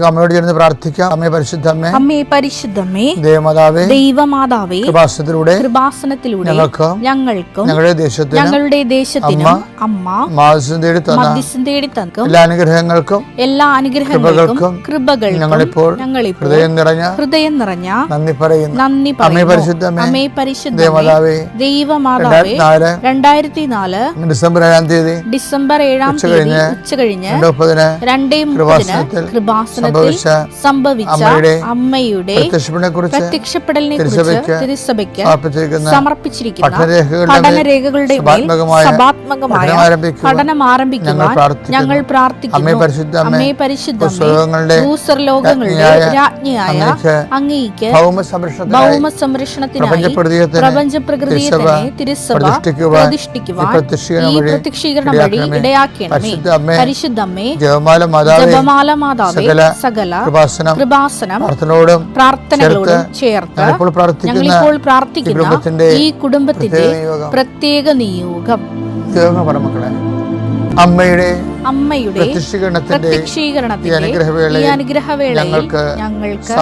അമ്മയോട് ചേർന്ന് പ്രാർത്ഥിക്കാം. അമ്മേ പരിശുദ്ധമ്മേ, അമ്മേ പരിശുദ്ധമ്മേ, ദൈവമാതാവേ, ദൈവമാതാവേ, കൃപാസനത്തിലൂടെ ഞങ്ങൾക്കും ഞങ്ങളുടെ ദേശത്തിനും അമ്മ മധ്യസ്ഥം തേടി തന്ന എല്ലാ അനുഗ്രഹങ്ങൾക്കും കൃപകൾക്കും ഞങ്ങളിപ്പോൾ ഹൃദയം നിറഞ്ഞ നന്ദി പറയുന്നു. അമ്മേ പരിശുദ്ധമ്മേ, അമ്മേ പരിശുദ്ധമേ, ദൈവമാതാവേ, 2004 ഡിസംബർ 7 ഉച്ചകഴിഞ്ഞ് 2:30 കൃപാസനത്തിൽ സംഭവിച്ച അമ്മയുടെ പ്രത്യക്ഷപ്പെടലിനെ കുറിച്ച് തിരുസഭയ്ക്ക് സമർപ്പിച്ചിരിക്കുന്ന പഠനരേഖകളുടെ സഭാത്മകമായ പഠനം ആരംഭിക്കുവാൻ ഞങ്ങൾ പ്രാർത്ഥിക്കുന്നു. അമ്മേ പരിശുദ്ധമേ, ഭൂസ്വർലോകങ്ങളുടെ രാജ്ഞിയായ അങ്ങേയ്ക്ക് ഭൗമസംരക്ഷണത്തിനായി പ്രപഞ്ചപ്രകൃതിയെ തന്നെ തിരുസഭ പ്രതിഷ്ഠിക്കുവാൻ ഈ പ്രത്യക്ഷീകരണം വഴി ഇടയാക്കണമേ. പരിശുദ്ധമ്മേ, ജപമാല മാതാവേ, സകല കൃപാസനം പ്രാർത്ഥനകളോടും ചേർത്ത് ഞങ്ങളിപ്പോൾ പ്രാർത്ഥിക്കുന്ന ഈ കുടുംബത്തിന്റെ പ്രത്യേക നിയോഗം അമ്മയുടെ പ്രത്യക്ഷീകരണത്തിന്റെ ഈ അനുഗ്രഹവേളയിൽ ഞങ്ങൾക്ക്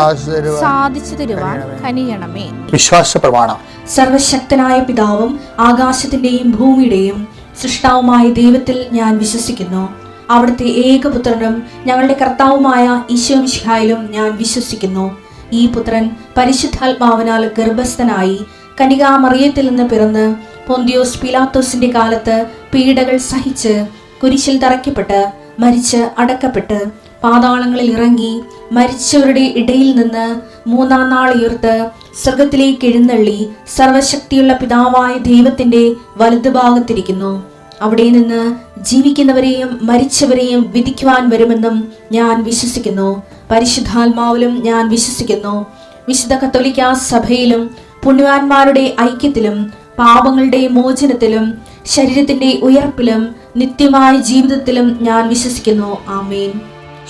സാധിച്ചു തരുവാൻ കനിയണമേ. വിശ്വാസ പ്രമാണം. സർവശക്തനായ പിതാവും ആകാശത്തിന്റെയും ഭൂമിയുടെയും സൃഷ്ടാവുമായ ദൈവത്തിൽ ഞാൻ വിശ്വസിക്കുന്നു. അവിടുത്തെ ഏകപുത്രനും ഞങ്ങളുടെ കർത്താവുമായ ഈശോ മിശിഹായിലും ഞാൻ വിശ്വസിക്കുന്നു. ഈ പുത്രൻ പരിശുദ്ധാത്മാവിനാൽ ഗർഭസ്ഥനായി കന്യകാമറിയത്തിൽ നിന്ന് പിറന്ന് പൊന്തിയോസ് പീലാത്തോസിന്റെ കാലത്ത് പീഡകൾ സഹിച്ച് കുരിശിൽ തറയ്ക്കപ്പെട്ട് മരിച്ച് അടക്കപ്പെട്ട് പാതാളങ്ങളിൽ ഇറങ്ങി മരിച്ചവരുടെ ഇടയിൽ നിന്ന് 3-ാം നാൾ ഉയർത്ത് സ്വർഗത്തിലേക്ക് എഴുന്നള്ളി സർവശക്തിയുള്ള പിതാവായ ദൈവത്തിന്റെ വലതുഭാഗത്തിരിക്കുന്നു. അവിടെ നിന്ന് ജീവിക്കുന്നവരെയും മരിച്ചവരെയും വിധിക്കുവാൻ വരുമെന്നും ഞാൻ വിശ്വസിക്കുന്നു. പരിശുദ്ധാത്മാവിലും ഞാൻ വിശ്വസിക്കുന്നു. വിശുദ്ധ കത്തോലിക്കാ സഭയിലും പുണ്യവാന്മാരുടെ ഐക്യത്തിലും പാപങ്ങളുടെ മോചനത്തിലും ശരീരത്തിന്റെ ഉയർപ്പിലും നിത്യമായ ജീവിതത്തിലും ഞാൻ വിശ്വസിക്കുന്നു. ആമേൻ.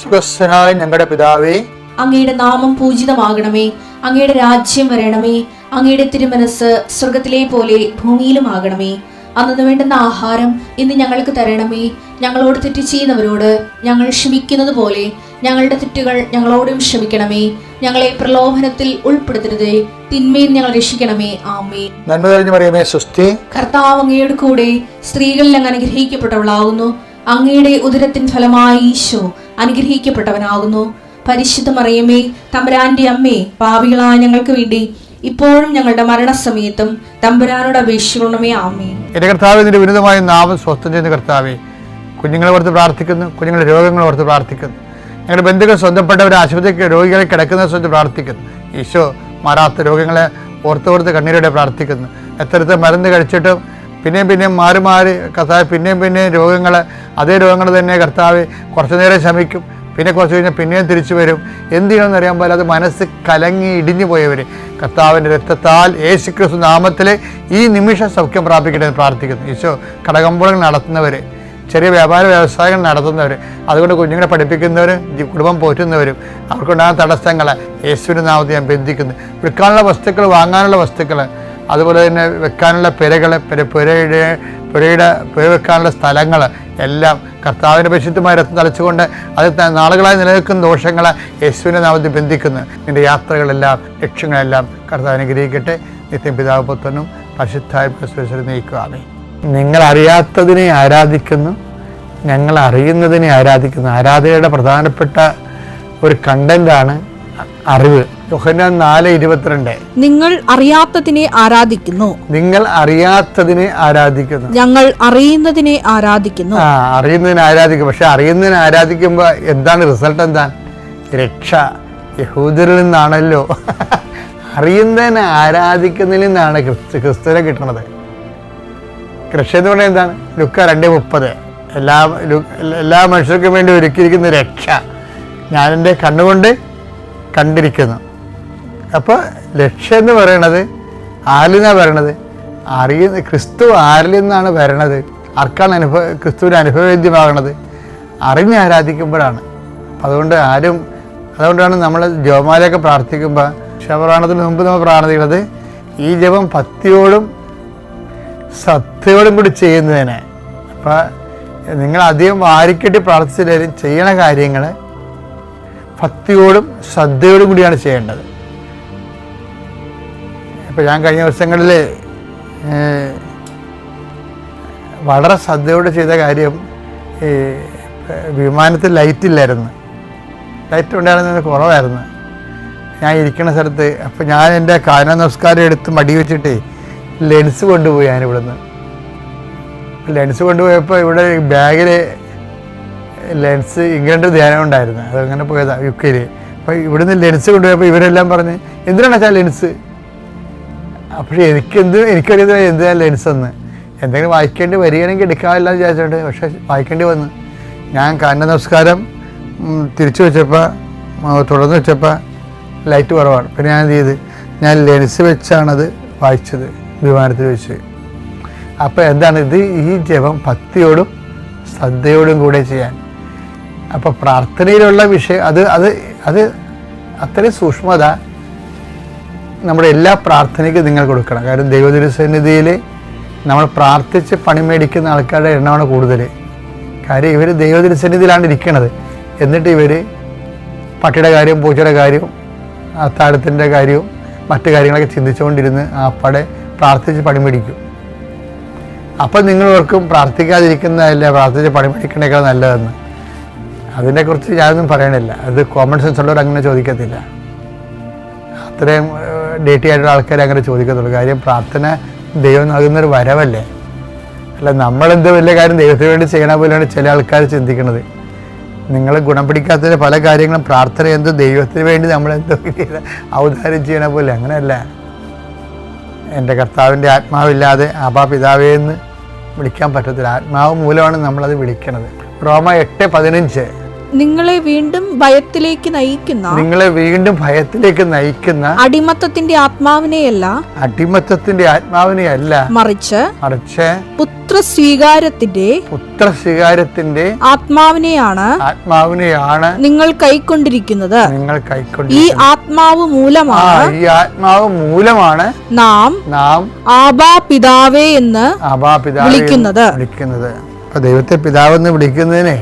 സുഖസ്ഥനായ ഞങ്ങളുടെ പിതാവേ, അങ്ങയുടെ നാമം പൂജിതമാകണമേ. അങ്ങയുടെ രാജ്യം വരണമേ. അങ്ങയുടെ തിരുമനസ് സ്വർഗത്തിലെ പോലെ ഭൂമിയിലുമാകണമേ. അന്നു വേണ്ടുന്ന ആഹാരം ഇന്ന് ഞങ്ങൾക്ക് തരണമേ. ഞങ്ങളോട് തെറ്റ് ചെയ്യുന്നവരോട് ഞങ്ങൾ ക്ഷമിക്കുന്നത് പോലെ ഞങ്ങളുടെ തെറ്റുകൾ ഞങ്ങളോടും ക്ഷമിക്കണമേ. ഞങ്ങളെ പ്രലോഭനത്തിൽ ഉൾപ്പെടുത്തരുതേ, തിന്മയിൽ ഞങ്ങൾ രക്ഷിക്കണമേ. ആമേൻ. നന്മ നിറഞ്ഞ മറിയമേ, സ്വസ്തി. കർത്താവ് അങ്ങയുടെ കൂടെ സ്ത്രീകളിൽ അങ്ങ് അനുഗ്രഹിക്കപ്പെട്ടവളാകുന്നു. അങ്ങയുടെ ഉദരത്തിൻ ഫലമായി ഈശോ അനുഗ്രഹിക്കപ്പെട്ടവനാകുന്നു. പരിശുദ്ധ മറിയമേ, തമ്പുരാന്റെ അമ്മേ, പാപികളായ ഞങ്ങൾക്ക് വേണ്ടി ഇപ്പോഴും ഞങ്ങളുടെ മരണസമയത്തും തമ്പുരാനോട് അപേക്ഷിക്കണമേ. ആമേൻ. എന്റെ കർത്താവേ, നിന്റെ വിനീതമായ നാമം സ്വസ്ഥം ചെയ്യുന്ന കർത്താവേ, കുഞ്ഞുങ്ങളെ ഓർത്ത് പ്രാർത്ഥിക്കുന്നു. കുഞ്ഞുങ്ങളുടെ രോഗങ്ങൾ ഓർത്ത് പ്രാർത്ഥിക്കുന്നു. ഞങ്ങളുടെ ബന്ധുക്കൾ സ്വന്തപ്പെട്ടവർ ആശുപത്രിക്ക് രോഗികളെ കിടക്കുന്ന സ്വന്തം പ്രാർത്ഥിക്കുന്നു. ഈശോ മാറാത്ത രോഗങ്ങളെ ഓർത്തോർത്ത് കണ്ണീരോടെ പ്രാർത്ഥിക്കുന്നു. എത്രത്തെ മരുന്ന് കഴിച്ചിട്ടും പിന്നെയും മാറി കർത്താവ് പിന്നെയും രോഗങ്ങൾ, അതേ രോഗങ്ങൾ തന്നെ കർത്താവ് കുറച്ചു നേരം ശമിക്കും, പിന്നെ കുറച്ച് കഴിഞ്ഞാൽ പിന്നെയും തിരിച്ചു വരും. എന്ത് ചെയ്യണമെന്ന് അറിയാൻ പോലെ അത് മനസ്സ് കലങ്ങി ഇടിഞ്ഞു പോയവർ കർത്താവിൻ്റെ രക്തത്താൽ യേശുക്രിസ്തു നാമത്തിൽ ഈ നിമിഷം സൗഖ്യം പ്രാപിക്കട്ടെ എന്ന് പ്രാർത്ഥിക്കുന്നു. ഈശോ കടകമ്പോളങ്ങൾ നടത്തുന്നവർ, ചെറിയ വ്യാപാര വ്യവസായങ്ങൾ നടത്തുന്നവർ, അതുകൊണ്ട് കുഞ്ഞുങ്ങളെ പഠിപ്പിക്കുന്നവർ, കുടുംബം പോറ്റുന്നവരും അവർക്കുണ്ടാകുന്ന തടസ്സങ്ങൾ യേശുവിൻ്റെ നാമത്തിൽ ഞാൻ ബന്ധിക്കുന്നു. വിൽക്കാനുള്ള വസ്തുക്കൾ, വാങ്ങാനുള്ള വസ്തുക്കൾ, അതുപോലെ തന്നെ വെക്കാനുള്ള പുര വെക്കാനുള്ള സ്ഥലങ്ങൾ എല്ലാം കർത്താവിൻ്റെ പരിശുദ്ധമായ രക്തം തളിച്ചുകൊണ്ട് അത് നാളുകളായി നിലനിൽക്കുന്ന ദോഷങ്ങളെ യേശുവിൻ്റെ നാമത്തിൽ ബന്ധിക്കുന്നു. നിൻ്റെ യാത്രകളെല്ലാം ലക്ഷ്യങ്ങളെല്ലാം കർത്താവ് അനുഗ്രഹിക്കട്ടെ. നിത്യം പിതാവ് പുത്രനും പരിശുദ്ധാത്മാവിനെ നയിക്കുകയാണ്. നിങ്ങൾ അറിയാത്തതിനെ ആരാധിക്കുന്നു, ഞങ്ങൾ അറിയുന്നതിനെ ആരാധിക്കുന്നു. ആരാധനയുടെ പ്രധാനപ്പെട്ട ഒരു കണ്ടന്റാണ് അറിവ്. യോഹന്നാൻ 4:22 നിങ്ങൾ അറിയാത്തതിനെ ആരാധിക്കുന്നു, നിങ്ങൾ അറിയാത്തതിനെ ആരാധിക്കുന്നു, ഞങ്ങൾ അറിയുന്നതിനെ ആരാധിക്കുന്നു. അറിയുന്നതിനെ ആരാധിക്കും. പക്ഷെ അറിയുന്നതിനെ ആരാധിക്കുമ്പോൾ എന്താണ് റിസൾട്ട്? എന്താണ്? രക്ഷ യഹൂദരിൽ നിന്നാണല്ലോ. അറിയുന്നതിനെ ആരാധിക്കുന്നതിൽ നിന്നാണ് ക്രിസ്തുവിനെ കിട്ടുന്നത്. രക്ഷ എന്ന് പറഞ്ഞാൽ എന്താണ്? ലുക്ക 2:30 എല്ലാ മനുഷ്യർക്കും വേണ്ടി ഒരുക്കിയിരിക്കുന്ന രക്ഷ ഞാനെൻ്റെ കണ്ണുകൊണ്ട് കണ്ടിരിക്കുന്നു. അപ്പോൾ ലക്ഷ്യം എന്ന് പറയണത് ആരിൽ നിന്നാണ് വരണത്? ക്രിസ്തു ആരിൽ നിന്നാണ് വരണത്? ആർക്കാണ് ക്രിസ്തുവിന് അനുഭവവേദ്യമാകണത്? അറിഞ്ഞ് ആരാധിക്കുമ്പോഴാണ്. അതുകൊണ്ടാണ് നമ്മൾ ജപമാലയൊക്കെ പ്രാർത്ഥിക്കുമ്പോൾ ശവപ്രാണത്തിന് മുമ്പ് നമ്മൾ പ്രാർത്ഥിക്കുന്നത് ഈ ജപം ഭക്തിയോടും സത്യയോടും കൂടി ചെയ്യുന്നതിന്. അപ്പം നിങ്ങൾ അധികം വാരിക്കെട്ടി പ്രാർത്ഥിച്ചില്ലെങ്കിലും ചെയ്യണ കാര്യങ്ങൾ ഭക്തിയോടും ശ്രദ്ധയോടും കൂടിയാണ് ചെയ്യേണ്ടത്. ഇപ്പോൾ ഞാൻ കഴിഞ്ഞ ദിവസങ്ങളിൽ വളരെ ശ്രദ്ധയോടെ ചെയ്ത കാര്യം, ഈ വിമാനത്തിൽ ലൈറ്റ് ഇല്ലായിരുന്നു, ലൈറ്റ് ഉണ്ടായിരുന്നത് കുറവായിരുന്നു ഞാൻ ഇരിക്കുന്ന സ്ഥലത്ത്. അപ്പോൾ ഞാൻ എൻ്റെ കാന നമസ്കാരം എടുത്ത് മടി വെച്ചിട്ട് ലെൻസ് കൊണ്ടുപോയി. ഞാൻ ഇവിടുന്ന് ലെൻസ് കൊണ്ടുപോയപ്പോൾ ഇവിടെ ബാഗിൽ ലെൻസ് ഇംഗ്ലണ്ട് ധ്യാനം ഉണ്ടായിരുന്നു, അതങ്ങനെ പോയതാണ് UK-ൽ. അപ്പോൾ ഇവിടുന്ന് ലെൻസ് കൊണ്ടുപോയപ്പോൾ ഇവരെല്ലാം പറഞ്ഞ് എന്തിനാണ് വെച്ചാൽ ലെൻസ്. അപ്പോൾ എനിക്കറിയത്തില്ല എന്തിനാണ് ലെൻസ് എന്ന്. എന്തെങ്കിലും വായിക്കേണ്ടി വരികയാണെങ്കിൽ എടുക്കാമില്ല എന്ന് വിചാരിച്ചോണ്ട്, പക്ഷേ വായിക്കേണ്ടി വന്നു. ഞാൻ കാന നമസ്കാരം തിരിച്ചു വെച്ചപ്പോൾ തുടർന്ന് വെച്ചപ്പോൾ ലൈറ്റ് കുറവാണ്. പിന്നെ ഞാൻ എന്ത് ചെയ്ത്, ഞാൻ ലെൻസ് വെച്ചാണത് വായിച്ചത് വിമാനത്തിൽ വെച്ച്. അപ്പോൾ എന്താണ് ഇത്, ഈ ജപം ഭക്തിയോടും ശ്രദ്ധയോടും കൂടെ ചെയ്യാൻ. അപ്പോൾ പ്രാർത്ഥനയിലുള്ള വിഷയം അത് അത് അത് അത്രയും സൂക്ഷ്മത നമ്മുടെ എല്ലാ പ്രാർത്ഥനയ്ക്കും നിങ്ങൾ കൊടുക്കണം. കാരണം ദൈവതിരുസന്നിധിയിൽ നമ്മൾ പ്രാർത്ഥിച്ച് പണി മേടിക്കുന്ന ആൾക്കാരുടെ എണ്ണമാണ് കൂടുതൽ. കാര്യം ഇവർ ദൈവതിരുസന്നിധിയിലാണ് ഇരിക്കുന്നത്, എന്നിട്ട് ഇവർ പട്ടിയുടെ കാര്യം, പൂച്ചയുടെ കാര്യവും, അത്താഴത്തിൻ്റെ കാര്യവും മറ്റു കാര്യങ്ങളൊക്കെ ചിന്തിച്ചുകൊണ്ടിരുന്ന് ആപ്പടെ പ്രാർത്ഥിച്ച് പണി മേടിക്കും. അപ്പം നിങ്ങൾ ഓർക്കും പ്രാർത്ഥിക്കാതിരിക്കുന്നതല്ല പ്രാർത്ഥിച്ച് പണി മേടിക്കണേക്കാൾ നല്ലതെന്ന്. അതിനെക്കുറിച്ച് ഞാനൊന്നും പറയണില്ല, അത് കോമൺ സെൻസ് ഉള്ളവർ അങ്ങനെ ചോദിക്കത്തില്ല. അത്രയും ഡേറ്റി ആയിട്ടുള്ള ആൾക്കാർ അങ്ങനെ ചോദിക്കത്തുള്ളൂ. കാര്യം പ്രാർത്ഥന ദൈവം നൽകുന്നൊരു വരവല്ലേ, അല്ല നമ്മളെന്ത് വലിയ കാര്യം ദൈവത്തിന് വേണ്ടി ചെയ്യണ പോലെയാണ് ചില ആൾക്കാർ ചിന്തിക്കുന്നത്. നിങ്ങൾ ഗുണം പിടിക്കാത്തതിന് പല കാര്യങ്ങളും പ്രാർത്ഥന എന്തോ ദൈവത്തിന് വേണ്ടി നമ്മളെന്തോ ഔദാര്യം ചെയ്യണ പോലെ, അങ്ങനെയല്ല. എൻ്റെ കർത്താവിൻ്റെ ആത്മാവില്ലാതെ ആബാ പിതാവേ എന്ന് വിളിക്കാൻ പറ്റത്തില്ല. ആത്മാവ് മൂലമാണ് നമ്മളത് വിളിക്കണത്. റോമ 8:15 നിങ്ങളെ വീണ്ടും ഭയത്തിലേക്ക് നയിക്കുന്ന അടിമത്തത്തിന്റെ ആത്മാവിനെയല്ല മറിച്ച് പുത്രസ്വീകാരത്തിന്റെ ആത്മാവിനെയാണ് നിങ്ങൾ കൈക്കൊണ്ടിരിക്കുന്നത്. ഈ ആത്മാവ് മൂലമാണ് നാം ആബാ പിതാവേ എന്ന് വിളിക്കുന്നത്. അപ്പൊ ദൈവത്തെ പിതാവെന്ന് വിളിക്കുന്നതിനെ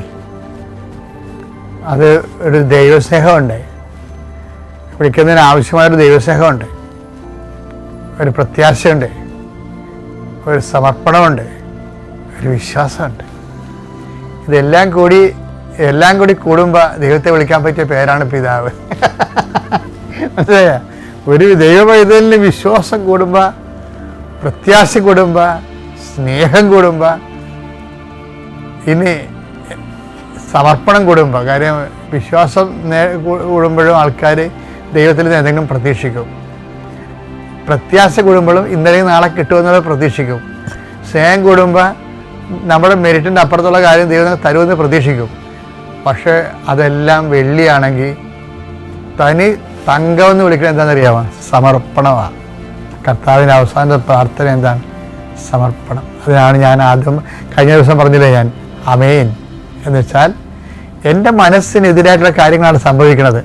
അത് ഒരു ദൈവസ്നേഹമുണ്ട്. വിളിക്കുന്നതിന് ആവശ്യമായൊരു ദൈവസ്നേഹമുണ്ട്, ഒരു പ്രത്യാശയുണ്ട്, ഒരു സമർപ്പണമുണ്ട്, ഒരു വിശ്വാസമുണ്ട്. ഇതെല്ലാം കൂടി കൂടുമ്പോൾ ദൈവത്തെ വിളിക്കാൻ പറ്റിയ പേരാണ് പിതാവ്. മനസ്സിലായ? ഒരു ദൈവപൈതലിന് വിശ്വാസം കൂടുമ്പോൾ, പ്രത്യാശ കൂടുമ്പോൾ, സ്നേഹം കൂടുമ്പോൾ, ഇനി സമർപ്പണം കൂടുമ്പോൾ, കാര്യം വിശ്വാസം കൂടുമ്പോഴും ആൾക്കാർ ദൈവത്തിൽ നിന്ന് എന്തെങ്കിലും പ്രതീക്ഷിക്കും. പ്രത്യാശ കൂടുമ്പോഴും ഇന്നലെ നാളെ കിട്ടുമെന്നത് പ്രതീക്ഷിക്കും. സ്നേഹം കൂടുമ്പോൾ നമ്മുടെ മെരിറ്റിൻ്റെ അപ്പുറത്തുള്ള കാര്യം ദൈവം തരുമെന്ന് പ്രതീക്ഷിക്കും. പക്ഷേ അതെല്ലാം വെള്ളിയാണെങ്കിൽ തനി തങ്കമെന്ന് വിളിക്കുന്നത് എന്താണെന്നറിയാമോ? സമർപ്പണമാണ്. കർത്താവിൻ്റെ അവസാന പ്രാർത്ഥന എന്താണ്? സമർപ്പണം. അതിനാണ് ഞാൻ ആദ്യം കഴിഞ്ഞ ദിവസം പറഞ്ഞില്ലേ, ഞാൻ ആമേൻ എന്ന് വെച്ചാൽ എൻ്റെ മനസ്സിനെതിരായിട്ടുള്ള കാര്യങ്ങളാണ് സംഭവിക്കുന്നത്,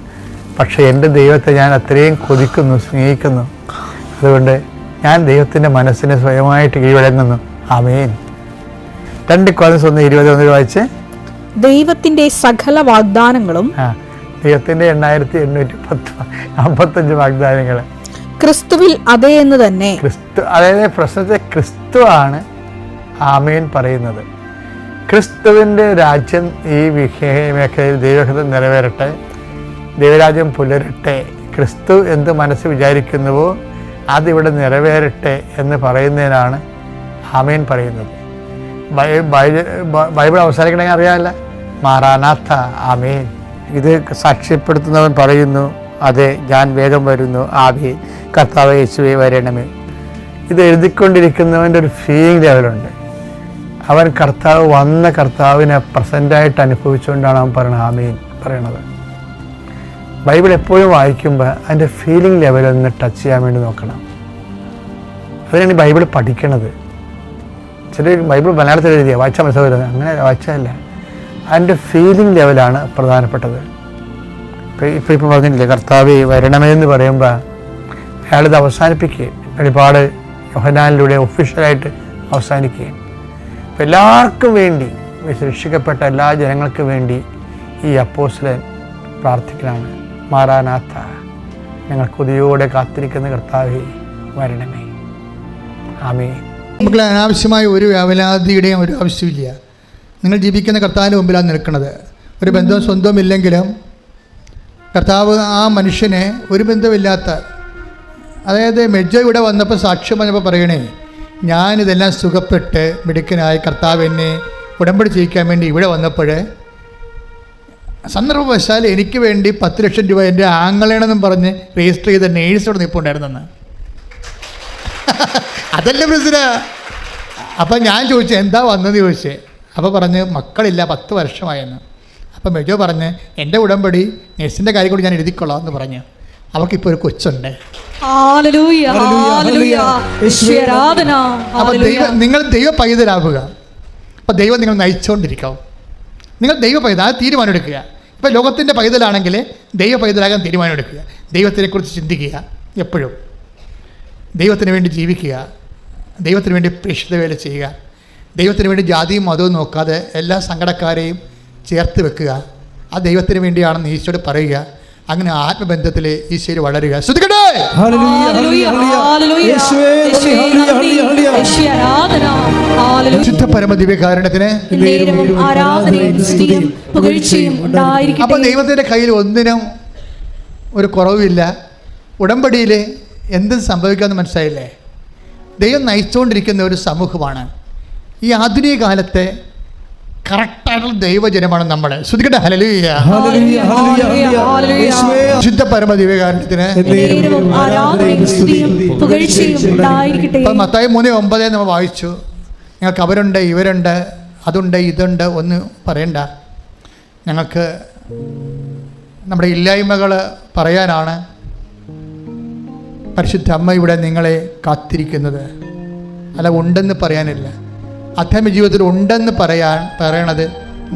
പക്ഷേ എൻ്റെ ദൈവത്തെ ഞാൻ അത്രയും കൊതിക്കുന്നു, സ്നേഹിക്കുന്നു. അതുകൊണ്ട് ഞാൻ ദൈവത്തിൻ്റെ മനസ്സിനെ സ്വയമായിട്ട് കീഴടങ്ങുന്നു. ആമേൻ. 2 Corinthians 1:21 വായിച്ച്. ദൈവത്തിൻ്റെ സകല വാഗ്ദാനങ്ങളും, ദൈവത്തിൻ്റെ 8855 വാഗ്ദാനങ്ങൾ ക്രിസ്തുവിൽ അതേ എന്ന് തന്നെ. അതായത് പ്രശ്നത്തെ ക്രിസ്തുവാണ് ആമേൻ പറയുന്നത്. ക്രിസ്തുവിൻ്റെ രാജ്യം ഈ മേഖലയിൽ ദൈവഹിതം നിറവേറട്ടെ, ദൈവരാജ്യം പുലരട്ടെ, ക്രിസ്തു എന്ത് മനസ്സ് വിചാരിക്കുന്നുവോ അതിവിടെ നിറവേറട്ടെ എന്ന് പറയുന്നതിനാണ് ആമേൻ പറയുന്നത്. ബൈബിൾ അവസാനിക്കണമെങ്കിൽ അറിയാമല്ല, മാറാനാഥ ആമേൻ. ഇത് സാക്ഷ്യപ്പെടുത്തുന്നവൻ പറയുന്നു, അതെ ഞാൻ വേഗം വരുന്നു, ആമേൻ, കർത്താവേ യേശുവേ വരണമേ. ഇത് എഴുതിക്കൊണ്ടിരിക്കുന്നവൻ്റെ ഒരു ഫീലിംഗ് ലെവലുണ്ട്. അവൻ കർത്താവ് വന്ന കർത്താവിനെ പ്രസൻ്റായിട്ട് അനുഭവിച്ചുകൊണ്ടാണ് അവൻ പറയുന്നത് ആമേൻ പറയണത്. ബൈബിൾ എപ്പോഴും വായിക്കുമ്പോൾ അതിൻ്റെ ഫീലിംഗ് ലെവലൊന്ന് ടച്ച് ചെയ്യാൻ വേണ്ടി നോക്കണം. അതിനാണ് ഈ ബൈബിൾ പഠിക്കണത്. ചില ബൈബിൾ മലയാളത്തിൽ എഴുതിയ വായിച്ചാൽ മനസ്സിലാവുന്നത്, അങ്ങനെ വായിച്ചതല്ല. അതിൻ്റെ ഫീലിംഗ് ലെവലാണ് പ്രധാനപ്പെട്ടത്. ഇപ്പോൾ പറഞ്ഞില്ലേ, കർത്താവേ വരണമേ എന്ന് പറയുമ്പോൾ അയാളിത് അവസാനിപ്പിക്കുകയും വെളിപ്പാട് യോഹന്നാനിലൂടെ ഒഫീഷ്യലായിട്ട് അവസാനിക്കുകയും എല്ലാവർക്കും വേണ്ടി, രക്ഷിക്കപ്പെട്ട എല്ലാ ജനങ്ങൾക്കും വേണ്ടി ഈ അപ്പോസ്തലൻ പ്രാർത്ഥിക്കലാണ്. മാറാനാത്ത, ഞങ്ങൾ കൊതിയോടെ കാത്തിരിക്കുന്ന കർത്താവേ വരണമേ. ആമേൻ. നമുക്ക് അനാവശ്യമായ ഒരു വേവലാതിയുടെയും ഒരു ആവശ്യമില്ല. നിങ്ങൾ ജീവിക്കുന്ന കർത്താവിൻ്റെ മുമ്പിലാണ് നിൽക്കുന്നത്. ഒരു ബന്ധവും സ്വന്തവും ഇല്ലെങ്കിലും കർത്താവ് ആ മനുഷ്യനെ ഒരു ബന്ധമില്ലാത്ത, അതായത് മെജോ ഇവിടെ വന്നപ്പോൾ സാക്ഷ്യം പറഞ്ഞപ്പോൾ പറയണേ, ഞാനിതെല്ലാം സുഖപ്പെട്ട് മിടുക്കനായി കർത്താവ് എന്നെ ഉടമ്പടി ചെയ്യിക്കാൻ വേണ്ടി ഇവിടെ വന്നപ്പോൾ സന്ദർഭവശാൽ എനിക്ക് വേണ്ടി 10 ലക്ഷം രൂപ എൻ്റെ ആങ്ങളേണെന്നും പറഞ്ഞ് രജിസ്റ്റർ ചെയ്ത നേഴ്സോട് നിൽപ്പുണ്ടായിരുന്നെന്ന്. അതല്ല പ്രശ്നം. അപ്പം ഞാൻ ചോദിച്ചു എന്താ വന്നെന്ന് ചോദിച്ചേ. അപ്പോൾ പറഞ്ഞ് മക്കളില്ല, 10 വർഷമായെന്ന്. അപ്പം മെജോ പറഞ്ഞ് എൻ്റെ ഉടമ്പടി നേഴ്സിൻ്റെ കാര്യം കൂടി ഞാൻ എഴുതിക്കൊള്ളാം എന്ന് പറഞ്ഞു. അവർക്കിപ്പോൾ ഒരു കൊച്ചുണ്ട്. അപ്പം നിങ്ങൾ ദൈവ പൈതലാവുക. അപ്പം ദൈവം നിങ്ങൾ നയിച്ചുകൊണ്ടിരിക്കാം. നിങ്ങൾ ദൈവ പൈതൽ, ആ തീരുമാനം എടുക്കുക. ഇപ്പം ലോകത്തിൻ്റെ പൈതലാണെങ്കിൽ ദൈവ പൈതലാകാൻ തീരുമാനം എടുക്കുക. ദൈവത്തിനെക്കുറിച്ച് ചിന്തിക്കുക, എപ്പോഴും ദൈവത്തിന് വേണ്ടി ജീവിക്കുക, ദൈവത്തിന് വേണ്ടി പ്രേക്ഷിത വേല ചെയ്യുക, ദൈവത്തിന് വേണ്ടി ജാതിയും മതവും നോക്കാതെ എല്ലാ സങ്കടക്കാരെയും ചേർത്ത് വെക്കുക. ആ ദൈവത്തിന് വേണ്ടിയാണെന്ന് ഈശോയോട് പറയുക. അങ്ങനെ ആത്മബന്ധത്തിൽ ഈശോയിൽ വളരുക. ശ്രദ്ധിക്കട്ടെ. ശുദ്ധ പരമദിവ്യകാരുണ്യത്തിന് അപ്പൊ ദൈവത്തിന്റെ കയ്യിൽ ഒന്നിനും ഒരു കുറവില്ല. ഉടമ്പടിയിൽ എന്തും സംഭവിക്കാമെന്ന് മനസ്സിലായില്ലേ? ദൈവം നയിച്ചുകൊണ്ടിരിക്കുന്ന ഒരു സമൂഹമാണ് ഈ ആധുനിക കാലത്തെ. കറക്റ്റായിട്ടുള്ള ദൈവജനമാണ് നമ്മൾ. ശ്രദ്ധിക്കട്ടെ. ഹല്ലേലൂയ. ശുദ്ധ പരമദിവ്യകാരുണ്യത്തിന് മത്തായി 3:9 നമ്മൾ വായിച്ചു. ഞങ്ങൾക്ക് അവരുണ്ട്, ഇവരുണ്ട്, അതുണ്ട്, ഇതുണ്ട്, ഒന്നും പറയണ്ട. ഞങ്ങൾക്ക് നമ്മുടെ ഇല്ലായ്മകൾ പറയാനാണ് പരിശുദ്ധ അമ്മ ഇവിടെ നിങ്ങളെ കാത്തിരിക്കുന്നത്. അല്ല, ഉണ്ടെന്ന് പറയാനില്ല. ആധ്യാത്മിക ജീവിതത്തിൽ ഉണ്ടെന്ന് പറയണത്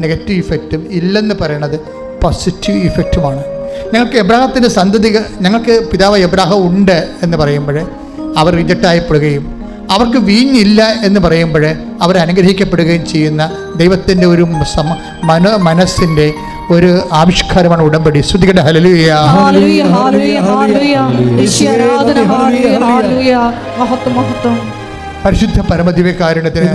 നെഗറ്റീവ് ഇഫക്റ്റും ഇല്ലെന്ന് പറയണത് പോസിറ്റീവ് ഇഫക്റ്റുമാണ്. ഞങ്ങൾക്ക് എബ്രാഹത്തിൻ്റെ സന്തതി, ഞങ്ങൾക്ക് പിതാവ് എബ്രാഹം ഉണ്ട് എന്ന് പറയുമ്പോൾ അവർ റിജക്റ്റ് ആയപ്പെടുകയും അവർക്ക് വീഞ്ഞില്ല എന്ന് പറയുമ്പോൾ അവർ അനുഗ്രഹിക്കപ്പെടുകയും ചെയ്യുന്ന ദൈവത്തിൻ്റെ ഒരു മനസ്സിൻ്റെ ഒരു ആവിഷ്കാരമാണ് ഉടമ്പടി. ശ്രദ്ധിക്കട്ടെ. ഹല്ലേലൂയ. പരിശുദ്ധ പരമദിവ്യകാരുണ്യത്തിന്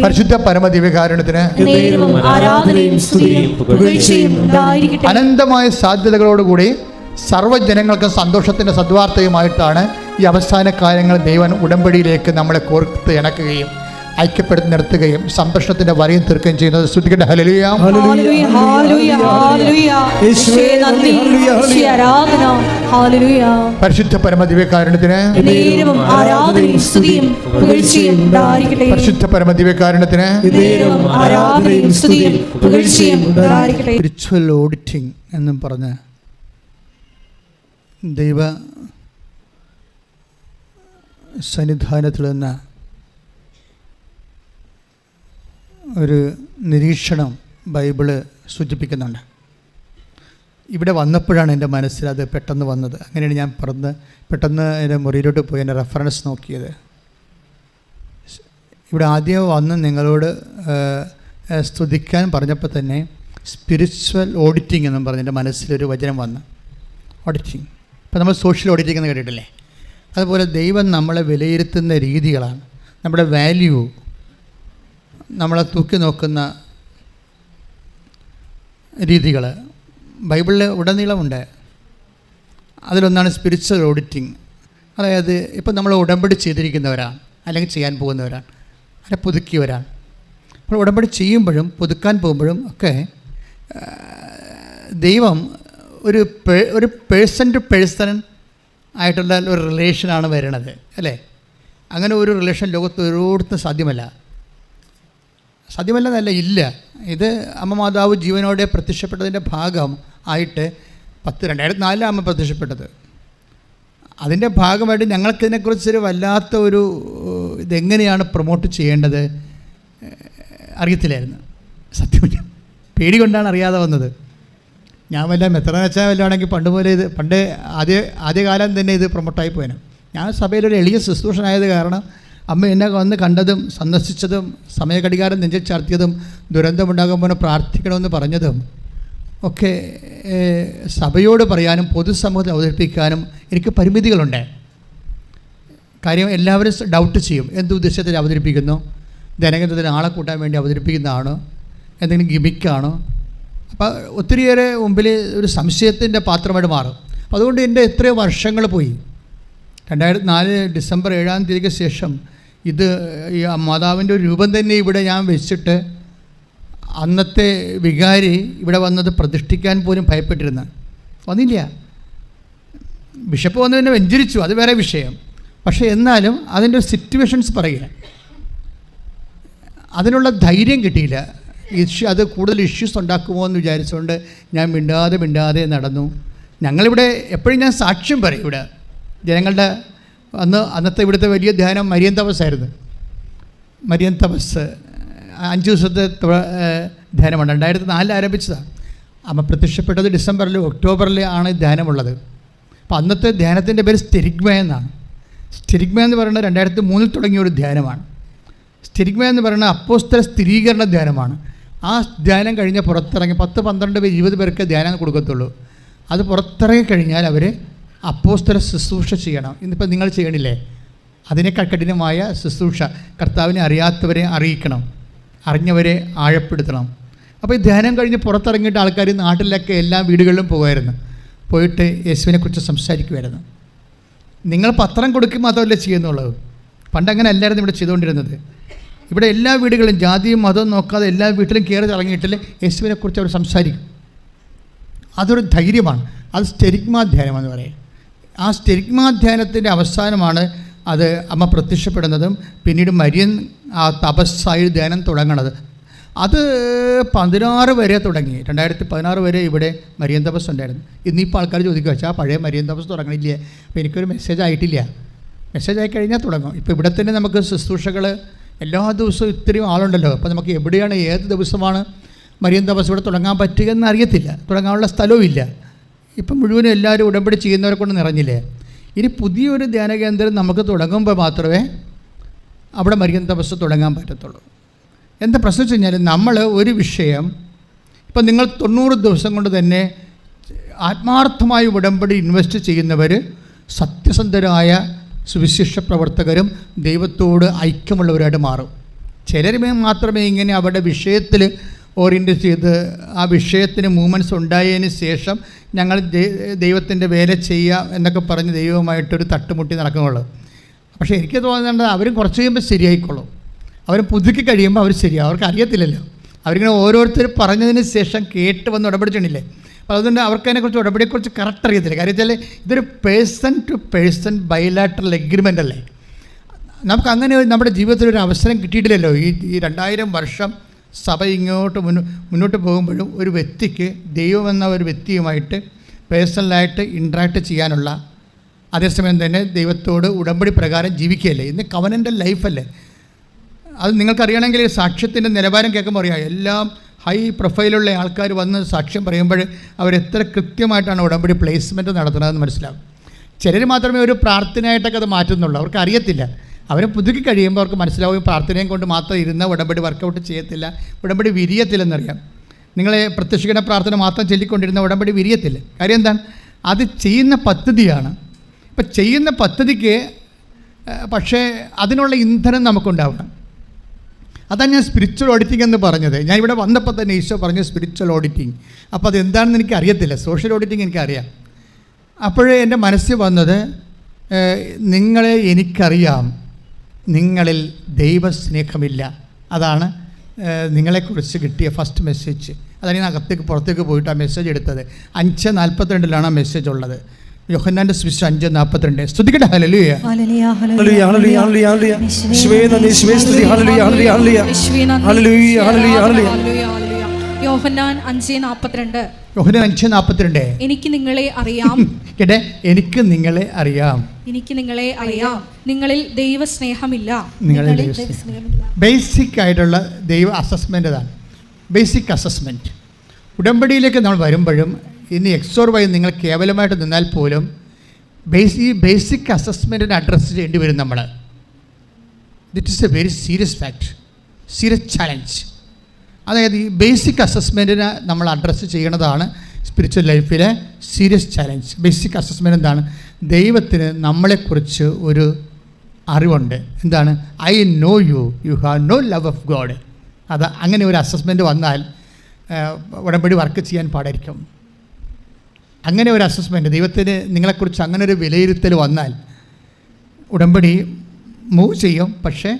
പരിശുദ്ധ പരമദിവ്യകാരുണ്യത്തിന് അനന്തമായ സാധ്യതകളോടുകൂടി സർവ്വജനങ്ങൾക്കും സന്തോഷത്തിൻ്റെ സദ്വാർത്തയുമായിട്ടാണ് ഈ അവസാന കാലങ്ങൾ ദൈവൻ ഉടമ്പടിയിലേക്ക് നമ്മളെ കോർത്ത് ഇണക്കുകയും ഐക്യപ്പെടുത്തി നിർത്തുകയും സംരക്ഷണത്തിന്റെ വരയും തീർക്കുകയും ചെയ്യുന്നത്. ശ്രദ്ധിക്കട്ടെ. ഹല്ലേലൂയ. പരിശുദ്ധ പരമദിവ്യകാരുണ്യത്തിന് പരിശുദ്ധ പരമദിവ്യകാരുണ്യത്തിന് സ്പിരിച്വൽ ഓഡിറ്റിംഗ് എന്നും പറഞ്ഞ് ദൈവ സന്നിധാനത്തിൽ നിന്ന് ഒരു നിരീക്ഷണം ബൈബിള് സൂചിപ്പിക്കുന്നുണ്ട്. ഇവിടെ വന്നപ്പോഴാണ് എൻ്റെ മനസ്സിൽ അത് പെട്ടെന്ന് വന്നത്. അങ്ങനെയാണ് ഞാൻ പെട്ടെന്ന് എൻ്റെ മുറിയിലോട്ട് പോയി എൻ്റെ റെഫറൻസ് നോക്കിയത്. ഇവിടെ ആദ്യം വന്ന് നിങ്ങളോട് സ്തുതിക്കാൻ പറഞ്ഞപ്പോൾ തന്നെ സ്പിരിച്വൽ ഓഡിറ്റിംഗ് എന്നും പറഞ്ഞ് എൻ്റെ മനസ്സിലൊരു വചനം വന്നു. ഓഡിറ്റിംഗ്. ഇപ്പോൾ നമ്മൾ സോഷ്യൽ ഓഡിറ്റിംഗ് എന്ന് കേട്ടിട്ടില്ലേ? അതുപോലെ ദൈവം നമ്മളെ വിലയിരുത്തുന്ന രീതികളാണ്, നമ്മുടെ വാല്യൂ, നമ്മളെ തൂക്കി നോക്കുന്ന രീതികൾ ബൈബിളിൽ ഉടനീളമുണ്ട്. അതിലൊന്നാണ് സ്പിരിച്വൽ ഓഡിറ്റിംഗ്. അതായത് ഇപ്പം നമ്മൾ ഉടമ്പടി ചെയ്തിരിക്കുന്നവരാണ്, അല്ലെങ്കിൽ ചെയ്യാൻ പോകുന്നവരാണ്, അല്ലെ പുതുക്കിയവരാണ്. അപ്പോൾ ഉടമ്പടി ചെയ്യുമ്പോഴും പുതുക്കാൻ പോകുമ്പോഴും ഒക്കെ ദൈവം ഒരു പേഴ്സൺ ടു പേഴ്സൺ ആയിട്ടുള്ള ഒരു റിലേഷനാണ് വരണത്, അല്ലേ? അങ്ങനെ ഒരു റിലേഷൻ ലോകത്ത് ഒരിടത്തും സാധ്യമല്ലെന്നല്ല, ഇല്ല. ഇത് അമ്മ മാതാവ് ജീവനോടെ പ്രത്യക്ഷപ്പെട്ടതിൻ്റെ ഭാഗം ആയിട്ട് 2004 അമ്മ പ്രത്യക്ഷപ്പെട്ടത്. അതിൻ്റെ ഭാഗമായിട്ട് ഞങ്ങൾക്കിതിനെക്കുറിച്ചൊരു വല്ലാത്ത ഒരു ഇതെങ്ങനെയാണ് പ്രൊമോട്ട് ചെയ്യേണ്ടത് അറിയത്തില്ലായിരുന്നു. സത്യം പേടി കൊണ്ടാണ് അറിയാതെ വന്നത്. ഞാൻ വല്ല മെത്രാനച്ചാൽ വല്ലതാണെങ്കിൽ പണ്ട് ആദ്യകാലം തന്നെ ഇത് പ്രൊമോട്ടായി പോയനും. ഞാൻ സഭയിലൊരു എളിയ ശുശ്രൂഷനായത് കാരണം അമ്മ എന്നെ വന്ന് കണ്ടതും സന്ദർശിച്ചതും സമയഘടികാരം നെഞ്ചിൽ ചാർത്തിയതും ദുരന്തമുണ്ടാകുമ്പോൾ പ്രാർത്ഥിക്കണമെന്ന് പറഞ്ഞതും ഒക്കെ സഭയോട് പറയാനും പൊതുസമൂഹത്തിൽ അവതരിപ്പിക്കാനും എനിക്ക് പരിമിതികളുണ്ട്. കാര്യം എല്ലാവരും ഡൗട്ട് ചെയ്യും, എന്ത് ഉദ്ദേശത്തിൽ അവതരിപ്പിക്കുന്നു, ജനകീയത്തിൽ ആളെ കൂട്ടാൻ വേണ്ടി അവതരിപ്പിക്കുന്നതാണോ, എന്തെങ്കിലും ഗിമിക്കാണോ? അപ്പോൾ ഒത്തിരിയേറെ മുമ്പിൽ ഒരു സംശയത്തിൻ്റെ പാത്രമായിട്ട് മാറും. അപ്പോൾ അതുകൊണ്ട് എൻ്റെ എത്രയോ വർഷങ്ങൾ പോയി. 2004 ഡിസംബർ 7-ാം തീയതിക്ക് ശേഷം ഇത് ഈ മാതാവിൻ്റെ ഒരു രൂപം തന്നെ ഇവിടെ ഞാൻ വെച്ചിട്ട് അന്നത്തെ വികാരി ഇവിടെ വന്നത് പ്രതിഷ്ഠിക്കാൻ പോലും ഭയപ്പെട്ടിരുന്ന വന്നില്ല. ബിഷപ്പ് വന്ന് പിന്നെ വെഞ്ചരിച്ചു, അത് വേറെ വിഷയം. പക്ഷേ എന്നാലും അതിൻ്റെ സിറ്റുവേഷൻസ് പറയുക, അതിനുള്ള ധൈര്യം കിട്ടിയില്ല. അത് കൂടുതൽ ഇഷ്യൂസ് ഉണ്ടാക്കുമോ എന്ന് വിചാരിച്ചുകൊണ്ട് ഞാൻ മിണ്ടാതെ നടന്നു. ഞങ്ങളിവിടെ എപ്പോഴും ഞാൻ സാക്ഷ്യം പറയും. ഇവിടെ ജനങ്ങളുടെ അന്നത്തെ ഇവിടുത്തെ വലിയ ധ്യാനം മരിയൻ തപസ്സായിരുന്നു. മരിയൻ തപസ് 5 ദിവസത്തെ ധ്യാനമാണ്. 2004 ആരംഭിച്ചതാണ്. അമ്മ പ്രത്യക്ഷപ്പെട്ടത് ഡിസംബറിൽ ഒക്ടോബറിൽ ആണ് ധ്യാനമുള്ളത്. അപ്പോൾ അന്നത്തെ ധ്യാനത്തിൻ്റെ പേര് സ്റ്റിരിഗ്മ എന്നാണ്. സ്റ്റിരിഗ്മ എന്ന് പറയുന്നത് 2003 തുടങ്ങിയ ഒരു ധ്യാനമാണ്. സ്റ്റിരിഗ്മ എന്ന് പറയുന്നത് അപ്പോസ്തല സ്ഥിരീകരണ ധ്യാനമാണ്. ആ ധ്യാനം കഴിഞ്ഞ് പുറത്തിറങ്ങി 10, 12 പേര് 20 പേർക്ക് ധ്യാനം കൊടുക്കത്തുള്ളൂ. അത് പുറത്തിറങ്ങി കഴിഞ്ഞാൽ അവർ അപ്പോസ്തല ശുശ്രൂഷ ചെയ്യണം. ഇന്നിപ്പോൾ നിങ്ങൾ ചെയ്യണില്ലേ? അതിനേക്കാൾ കഠിനമായ ശുശ്രൂഷ. കർത്താവിനെ അറിയാത്തവരെ അറിയിക്കണം, അറിഞ്ഞവരെ ആഴപ്പെടുത്തണം. അപ്പോൾ ഈ ധ്യാനം കഴിഞ്ഞ് പുറത്തിറങ്ങിയിട്ട് ആൾക്കാർ നാട്ടിലൊക്കെ എല്ലാ വീടുകളിലും പോകുമായിരുന്നു. പോയിട്ട് യേശുവിനെക്കുറിച്ച് സംസാരിക്കുമായിരുന്നു. നിങ്ങൾ പത്രം കൊടുക്കുക മാത്രമല്ല ചെയ്യുന്നുള്ളത്. പണ്ടങ്ങനെ അല്ലായിരുന്നു ഇവിടെ ചെയ്തുകൊണ്ടിരുന്നത്. ഇവിടെ എല്ലാ വീടുകളും ജാതിയും മതവും നോക്കാതെ എല്ലാ വീട്ടിലും കയറി ഇറങ്ങിയിട്ടില്ല യേശുവിനെക്കുറിച്ച് അവർ സംസാരിക്കും. അതൊരു ധൈര്യമാണ്. അത് സ്റ്റിരിഗ്മാധ്യാനമെന്ന് പറയും. ആ സ്റ്റിരിഗ്മാധ്യാനത്തിൻ്റെ അവസാനമാണ് അത് അമ്മ പ്രത്യക്ഷപ്പെടുന്നതും പിന്നീട് മരിയൻ ആ തപസ്സായി ധ്യാനം തുടങ്ങണത്. അത് 16 വരെ തുടങ്ങി. 2016 വരെ ഇവിടെ മരിയൻ തപസ് ഉണ്ടായിരുന്നു. ഇന്നിപ്പോൾ ആൾക്കാർ ചോദിക്കുക, വെച്ചാൽ പഴയ മരിയൻ തപസ് തുടങ്ങണില്ലേ? അപ്പോൾ എനിക്കൊരു മെസ്സേജ് ആയിട്ടില്ല. മെസ്സേജ് ആയി കഴിഞ്ഞാൽ തുടങ്ങും. ഇപ്പോൾ ഇവിടെ തന്നെ നമുക്ക് ശുശ്രൂഷകൾ എല്ലാ ദിവസവും ഇത്രയും ആളുണ്ടല്ലോ. അപ്പോൾ നമുക്ക് എവിടെയാണ് ഏത് ദിവസമാണ് മരിയൻ തപസ് ഇവിടെ തുടങ്ങാൻ പറ്റുക എന്ന് അറിയത്തില്ല. തുടങ്ങാനുള്ള സ്ഥലവും ഇല്ല. ഇപ്പം മുഴുവനും എല്ലാവരും ഉടമ്പടി ചെയ്യുന്നവരെ കൊണ്ട് നിറഞ്ഞില്ലേ. ഇനി പുതിയൊരു ധ്യാന കേന്ദ്രം നമുക്ക് തുടങ്ങുമ്പോൾ മാത്രമേ അവിടെ മരിയൻ തപസ് തുടങ്ങാൻ പറ്റത്തുള്ളൂ. എന്താ പ്രശ്നം വെച്ച് കഴിഞ്ഞാൽ നമ്മൾ ഒരു വിഷയം ഇപ്പം നിങ്ങൾ 90 ദിവസം കൊണ്ട് തന്നെ ആത്മാർത്ഥമായി ഉടമ്പടി ഇൻവെസ്റ്റ് ചെയ്യുന്നവർ സത്യസന്ധരായ സുവിശേഷ പ്രവർത്തകരും ദൈവത്തോട് ഐക്യമുള്ളവരായിട്ട് മാറും. ചിലർ മാത്രമേ ഇങ്ങനെ അവരുടെ വിഷയത്തിൽ ഓറിയൻറ്റ് ചെയ്ത് ആ വിഷയത്തിന് മൂവ്മെൻറ്റ്സ് ഉണ്ടായതിന് ശേഷം ഞങ്ങൾ ദൈവത്തിൻ്റെ വേല ചെയ്യുക എന്നൊക്കെ പറഞ്ഞ് ദൈവവുമായിട്ടൊരു തട്ടുമുട്ടി നടക്കുന്നുള്ളൂ. പക്ഷേ എനിക്ക് തോന്നുന്നത് അവരും കുറച്ച് കഴിയുമ്പോൾ ശരിയായിക്കോളും. അവർ പുതുക്കി കഴിയുമ്പോൾ അവർ ശരിയാവും. അവർക്ക് അറിയത്തില്ലല്ലോ. അവരിങ്ങനെ ഓരോരുത്തർ പറഞ്ഞതിന് ശേഷം കേട്ട് വന്ന് ഉടപടിച്ചിട്ടില്ലേ. അപ്പോൾ അതുകൊണ്ട് അവർക്ക് അതിനെക്കുറിച്ച് ഉടപടിയെക്കുറിച്ച് കറക്റ്റ് അറിയത്തില്ല. കാര്യം വെച്ചാൽ ഇതൊരു person to person bilateral agreement അല്ലേ. നമുക്ക് അങ്ങനെ നമ്മുടെ ജീവിതത്തിൽ ഒരു അവസരം കിട്ടിയിട്ടില്ലല്ലോ. ഈ 2000 വർഷം സഭ ഇങ്ങോട്ട് മുന്നോട്ട് പോകുമ്പോഴും ഒരു വ്യക്തിക്ക് ദൈവമെന്ന ഒരു വ്യക്തിയുമായിട്ട് പേഴ്സണലായിട്ട് ഇൻട്രാക്ട് ചെയ്യാനുള്ള, അതേസമയം തന്നെ ദൈവത്തോട് ഉടമ്പടി പ്രകാരം ജീവിക്കുകയല്ലേ. ഇന്ന് കവനൻ്റൽ ലൈഫല്ലേ. അത് നിങ്ങൾക്കറിയണമെങ്കിൽ സാക്ഷ്യത്തിൻ്റെ നിലവാരം കേൾക്കുമ്പോൾ അറിയാം. എല്ലാം ഹൈ പ്രൊഫൈലുള്ള ആൾക്കാർ വന്ന് സാക്ഷ്യം പറയുമ്പോൾ അവരെത്ര കൃത്യമായിട്ടാണ് ഉടമ്പടി പ്ലേസ്മെൻറ്റ് നടത്തുന്നതെന്ന് മനസ്സിലാവും. ചിലർ മാത്രമേ ഒരു പ്രാർത്ഥനയായിട്ടൊക്കെ അത് മാറ്റുന്നുള്ളൂ. അവർക്ക് അറിയത്തില്ല. അവരെ പുതുക്കി കഴിയുമ്പോൾ അവർക്ക് മനസ്സിലാവും പ്രാർത്ഥനയും കൊണ്ട് മാത്രം ഇരുന്ന ഉടമ്പടി വർക്കൗട്ട് ചെയ്യത്തില്ല, ഉടമ്പടി വിരിയത്തില്ലെന്നറിയാം. നിങ്ങളെ പ്രത്യക്ഷീകരണ പ്രാർത്ഥന മാത്രം ചൊല്ലിക്കൊണ്ടിരുന്ന ഉടമ്പടി വിരിയത്തില്ല. കാര്യം എന്താണ്? അത് ചെയ്യുന്ന പദ്ധതിയാണ്. ഇപ്പം ചെയ്യുന്ന പദ്ധതിക്ക് പക്ഷേ അതിനുള്ള ഇന്ധനം നമുക്കുണ്ടാവണം. അതാണ് ഞാൻ സ്പിരിച്വൽ ഓഡിറ്റിംഗ് എന്ന് പറഞ്ഞത്. ഞാൻ ഇവിടെ വന്നപ്പോൾ തന്നെ ഈശോ പറഞ്ഞു സ്പിരിച്വൽ ഓഡിറ്റിംഗ്. അപ്പോൾ അതെന്താണെന്ന് എനിക്ക് അറിയത്തില്ല. സോഷ്യൽ ഓഡിറ്റിംഗ് എനിക്കറിയാം. അപ്പോഴേ എൻ്റെ മനസ്സിൽ വന്നത്, നിങ്ങളെ എനിക്കറിയാം, നിങ്ങളിൽ ദൈവസ്നേഹമില്ല. അതാണ് നിങ്ങളെക്കുറിച്ച് കിട്ടിയ ഫസ്റ്റ് മെസ്സേജ്. അതാണ് ഞാൻ പുറത്തേക്ക് പോയിട്ട് ആ മെസ്സേജ് എടുത്തത്. 5:42 ആ മെസ്സേജ് ഉള്ളത്. യോഹന്നാന്റെ സുവിശേഷം 5:42. സ്തുതിക്കട്ടെ. ഹല്ലേലൂയ ഹല്ലേലൂയ ഹല്ലേലൂയ ഹല്ലേലൂയ ഹല്ലേലൂയ യേശുവേ നന്ദി യേശുവേ സ്തുതി. ഹല്ലേലൂയ ഹല്ലേലൂയ ഹല്ലേലൂയ ഹല്ലേലൂയ ഹല്ലേലൂയ ഹല്ലേലൂയ. യോഹന്നാൻ 5:42. യോഹന്നാൻ 5:42. എനിക്ക് നിങ്ങളെ അറിയാം. കേട്ടെ, എനിക്ക് നിങ്ങളെ അറിയാം. എനിക്ക് നിങ്ങളെ അറിയാം, നിങ്ങളിൽ ദൈവസ്നേഹമില്ല. ബേസിക് ആയിട്ടുള്ള ദൈവ അസസ്മെൻ്റ് അതാണ്. Basic assessment. ഉടമ്പടിയിലേക്ക് നമ്മൾ വരുമ്പോഴും ഇനി എക്സോർ വഴി നിങ്ങൾ കേവലമായിട്ട് നിന്നാൽ പോലും ഈ ബേസിക് അസസ്മെൻറ്റിന് അഡ്രസ്സ് ചെയ്യേണ്ടി വരും നമ്മൾ. This is a very serious fact, serious challenge. അതായത് ഈ ബേസിക് അസസ്മെൻറ്റിനെ നമ്മൾ അഡ്രസ്സ് ചെയ്യണതാണ് സ്പിരിച്വൽ ലൈഫിലെ സീരിയസ് ചാലഞ്ച്. ബേസിക് അസസ്മെൻറ്റ് എന്താണ്? ദൈവത്തിന് നമ്മളെക്കുറിച്ച് ഒരു അറിവുണ്ട്. എന്താണ്? I know you, you have no love of God. അത് അങ്ങനെ ഒരു അസസ്മെൻറ്റ് വന്നാൽ ഉടമ്പടി വർക്ക് ചെയ്യാൻ പാടായിരിക്കും. അങ്ങനെ ഒരു അസസ്മെൻറ്റ്, ദൈവത്തിന് നിങ്ങളെക്കുറിച്ച് അങ്ങനെ ഒരു വിലയിരുത്തൽ വന്നാൽ ഉടമ്പടി മൂവ് ചെയ്യും. പക്ഷേ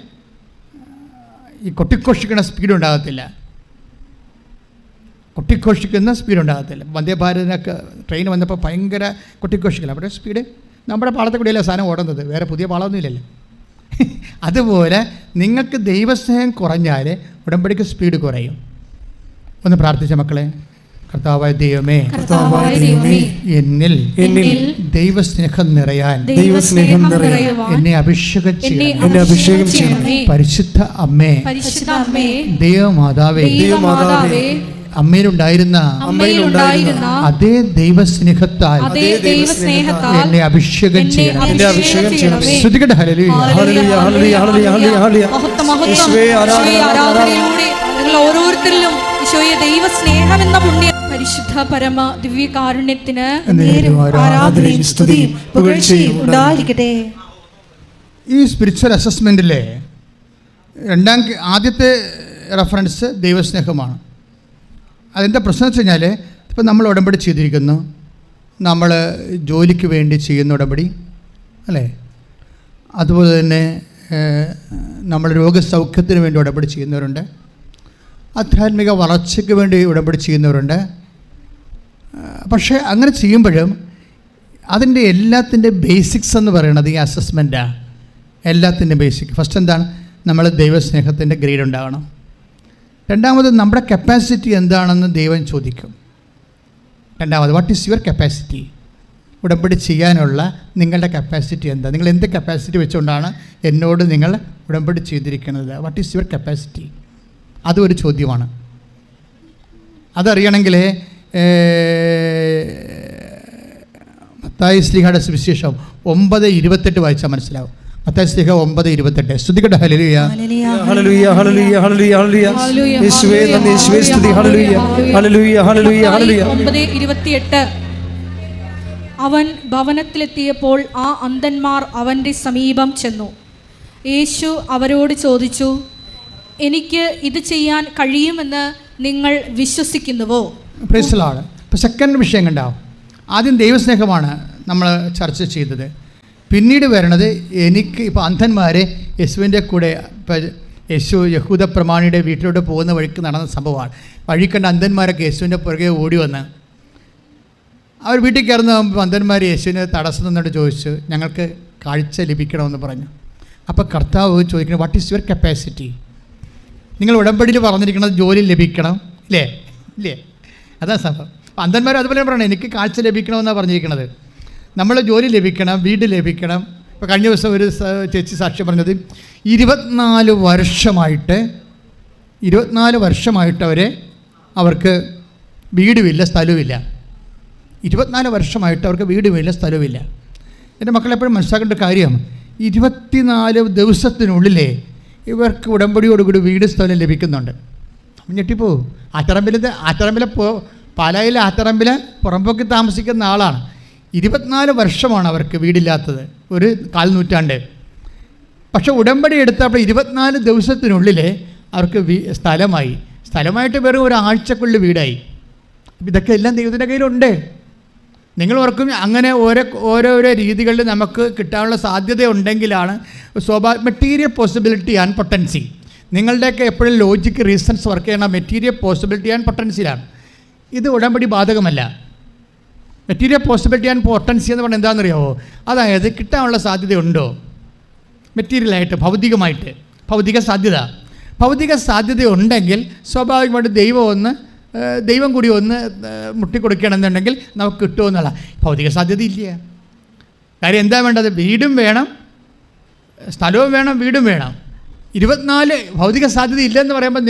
ഈ കൊട്ടിഘോഷിക്കുന്ന സ്പീഡ് ഉണ്ടാകത്തില്ല, കൊട്ടിഘോഷിക്കുന്ന സ്പീഡ് ഉണ്ടാകത്തില്ല. വന്ദേഭാരതിനൊക്കെ ട്രെയിൻ വന്നപ്പോൾ ഭയങ്കര കൊട്ടിഘോഷിക്കില്ല, അവിടെ സ്പീഡ് നമ്മുടെ പാളത്തെ കൂടിയല്ല സാധനം ഓടുന്നത്, വേറെ പുതിയ പാളമൊന്നുമില്ലല്ലോ. അതുപോലെ നിങ്ങൾക്ക് ദൈവസ്നേഹം കുറഞ്ഞാൽ ഉടമ്പടിക്ക് സ്പീഡ് കുറയും. ഒന്ന് പ്രാർത്ഥിച്ച മക്കളെ. കർത്താവായ ദൈവമേ, എന്നിൽ ദൈവസ്നേഹം നിറയാൻ എന്നെ അഭിഷേകം ചെയ്യണം. പരിശുദ്ധ അമ്മേ, ദൈവമാതാവേ, അമ്മയിലുണ്ടായിരുന്ന അതേ ദൈവസ്നേഹത്താൽ എന്നെ അഭിഷേകം ചെയ്യണം. ശ്രുതികട്ടെ ഹല്ലേലൂയ. ഓരോരുത്തരിലും ഈശോയെ ദൈവസ്നേഹം എന്ന പുണ്യ പരിശുദ്ധ പരമ ദിവ്യകാരുണ്യത്തിന് ആരാധനയും സ്തുതിയും പുകഴ്ചയും ഉണ്ടായിരിക്കട്ടെ. ഈ സ്പിരിച്വൽ അസസ്മെൻറ്റിലെ ആദ്യത്തെ റെഫറൻസ് ദൈവസ്നേഹമാണ്. അതെന്താ പ്രശ്നം വെച്ച് കഴിഞ്ഞാൽ, ഇപ്പം നമ്മൾ ഉടമ്പടി ചെയ്തിരിക്കുന്നു, നമ്മൾ ജോലിക്ക് വേണ്ടി ചെയ്യുന്ന ഉടമ്പടി അല്ലേ, അതുപോലെ തന്നെ നമ്മൾ രോഗസൗഖ്യത്തിന് വേണ്ടി ഉടമ്പടി ചെയ്യുന്നവരുണ്ട്, ആധ്യാത്മിക വളർച്ചയ്ക്ക് വേണ്ടി ഉടമ്പടി ചെയ്യുന്നവരുണ്ട്. പക്ഷേ അങ്ങനെ ചെയ്യുമ്പോഴും അതിൻ്റെ എല്ലാത്തിൻ്റെ ബേസിക്സ് എന്ന് പറയുന്നത് ഈ അസസ്മെൻറ്റാണ്. എല്ലാത്തിൻ്റെ ബേസിക് ഫസ്റ്റ് എന്താണ്? നമ്മൾ ദൈവസ്നേഹത്തിൻ്റെ ഗ്രേഡ് ഉണ്ടാകണം. രണ്ടാമത് നമ്മുടെ കപ്പാസിറ്റി എന്താണെന്ന് ദൈവം ചോദിക്കും. രണ്ടാമത് വാട്ട് ഈസ് യുവർ കപ്പാസിറ്റി? ഉടമ്പടി ചെയ്യാനുള്ള നിങ്ങളുടെ കപ്പാസിറ്റി എന്താ? നിങ്ങൾ എന്ത് കപ്പാസിറ്റി വെച്ചുകൊണ്ടാണ് എന്നോട് നിങ്ങൾ ഉടമ്പടി ചെയ്തിരിക്കുന്നത്? What is your capacity? അതൊരു ചോദ്യമാണ്. അതറിയണമെങ്കിൽ മത്തായി ശ്ലീഹയുടെ സുവിശേഷം 9:28 വായിച്ചാൽ മനസ്സിലാവും. മത്തായി ശ്ലീഹ 9:28. സ്തുതിക്കട്ടെ. ഹല്ലേലൂയ, ഹല്ലേലൂയ, ഹല്ലേലൂയ, ഹല്ലേലൂയ, ഹല്ലേലൂയ. യേശുവേ നന്ദി, യേശുവേ സ്തുതി. ഹല്ലേലൂയ, ഹല്ലേലൂയ, ഹല്ലേലൂയ, ഹല്ലേലൂയ. 9:28. അവൻ ഭവനത്തിലെത്തിയപ്പോൾ ആ അന്ധന്മാർ അവൻ്റെ സമീപം ചെന്നു. യേശു അവരോട് ചോദിച്ചു, എനിക്ക് ഇത് ചെയ്യാൻ കഴിയുമെന്ന് നിങ്ങൾ വിശ്വസിക്കുന്നുവോ? Praise the Lord. ഇപ്പോൾ സെക്കൻഡ് വിഷയം കണ്ടാവും. ആദ്യം ദൈവസ്നേഹമാണ് നമ്മൾ ചർച്ച ചെയ്തത്. പിന്നീട് വരണത് എനിക്ക് ഇപ്പോൾ അന്ധന്മാരെ യേശുവിൻ്റെ കൂടെ, ഇപ്പോൾ യേശു യഹൂദ പ്രമാണിയുടെ വീട്ടിലോട്ട് പോകുന്ന വഴിക്ക് നടന്ന സംഭവമാണ്. വഴി കണ്ട അന്ധന്മാരൊക്കെ യേശുവിൻ്റെ പുറകെ ഓടി വന്ന് അവർ വീട്ടിൽ കയറുന്ന അന്ധന്മാർ യേശുവിനെ തടസ്സം നിന്നിട്ട് ചോദിച്ചു, ഞങ്ങൾക്ക് കാഴ്ച ലഭിക്കണമെന്ന് പറഞ്ഞു. അപ്പോൾ കർത്താവ് ചോദിക്കുന്നത്, വാട്ട് ഈസ് യുവർ കപ്പാസിറ്റി? നിങ്ങൾ ഉടമ്പടിയിൽ പറഞ്ഞിരിക്കുന്നത് ജോലി ലഭിക്കണം ഇല്ലേ? അതാണ് സംഭവം. അന്ധന്മാർ അതുപോലെ പറയണം, എനിക്ക് കാഴ്ച ലഭിക്കണമെന്നാണ് പറഞ്ഞിരിക്കുന്നത്. നമ്മൾ ജോലി ലഭിക്കണം, വീട് ലഭിക്കണം. ഇപ്പോൾ കഴിഞ്ഞ ദിവസം ഒരു ചേച്ചി സാക്ഷ്യം പറഞ്ഞത് 24 വർഷമായിട്ട് അവർക്ക് വീടുമില്ല, സ്ഥലവുമില്ല. 24 വർഷമായിട്ട് അവർക്ക് വീടുമില്ല, സ്ഥലവുമില്ല. എൻ്റെ മക്കളെപ്പോഴും മനസ്സിലാക്കേണ്ട കാര്യം, 24 ദിവസത്തിനുള്ളിലേ ഇവർക്ക് ഉടമ്പടിയോടുകൂടി വീട് സ്ഥലം ലഭിക്കുന്നുണ്ട്. ഞെട്ടിപ്പോവും. ആറ്ററമ്പിലെ പാലായിലെ ആറ്ററമ്പിൽ പുറമ്പോക്കി താമസിക്കുന്ന ആളാണ്. 24 വർഷമാണ് അവർക്ക് വീടില്ലാത്തത്, ഒരു 4 നൂറ്റാണ്ട്. പക്ഷെ ഉടമ്പടി എടുത്തപ്പോൾ 24 ദിവസത്തിനുള്ളിൽ അവർക്ക് സ്ഥലമായിട്ട് വെറും ഒരാഴ്ചക്കുള്ളിൽ വീടായി. ഇതൊക്കെ എല്ലാം ദൈവത്തിൻ്റെ കയ്യിലുണ്ട്. നിങ്ങൾ ഓർക്കും അങ്ങനെ ഓരോരോ രീതികളിൽ നമുക്ക് കിട്ടാനുള്ള സാധ്യത ഉണ്ടെങ്കിലാണ് മെറ്റീരിയൽ പോസിബിലിറ്റി ആൻഡ് പൊട്ടൻസി. നിങ്ങളുടെയൊക്കെ എപ്പോഴും ലോജിക്ക് റീസൺസ് വർക്ക് ചെയ്യണം മെറ്റീരിയൽ പോസിബിലിറ്റി ആൻഡ് പൊട്ടൻസിയിലാണ്. ഇത് ഉടമ്പടി ബാധകമല്ല. മെറ്റീരിയൽ പോസിബിലിറ്റി ആൻഡ് പൊട്ടൻസി എന്ന് പറഞ്ഞാൽ എന്താണെന്നറിയാമോ? അതായത് കിട്ടാനുള്ള സാധ്യതയുണ്ടോ മെറ്റീരിയലായിട്ട്, ഭൗതിക സാധ്യത ഉണ്ടെങ്കിൽ സ്വാഭാവികമായിട്ട് ദൈവം കൂടി ഒന്ന് മുട്ടിക്കൊടുക്കണമെന്നുണ്ടെങ്കിൽ നമുക്ക് കിട്ടുമെന്നുള്ള ഭൗതിക സാധ്യത ഇല്ല. കാര്യം എന്താ വേണ്ടത്? വീടും വേണം, സ്ഥലവും വേണം, വീടും വേണം. 24 ഭൗതിക സാധ്യത ഇല്ലെന്ന് പറയുമ്പോൾ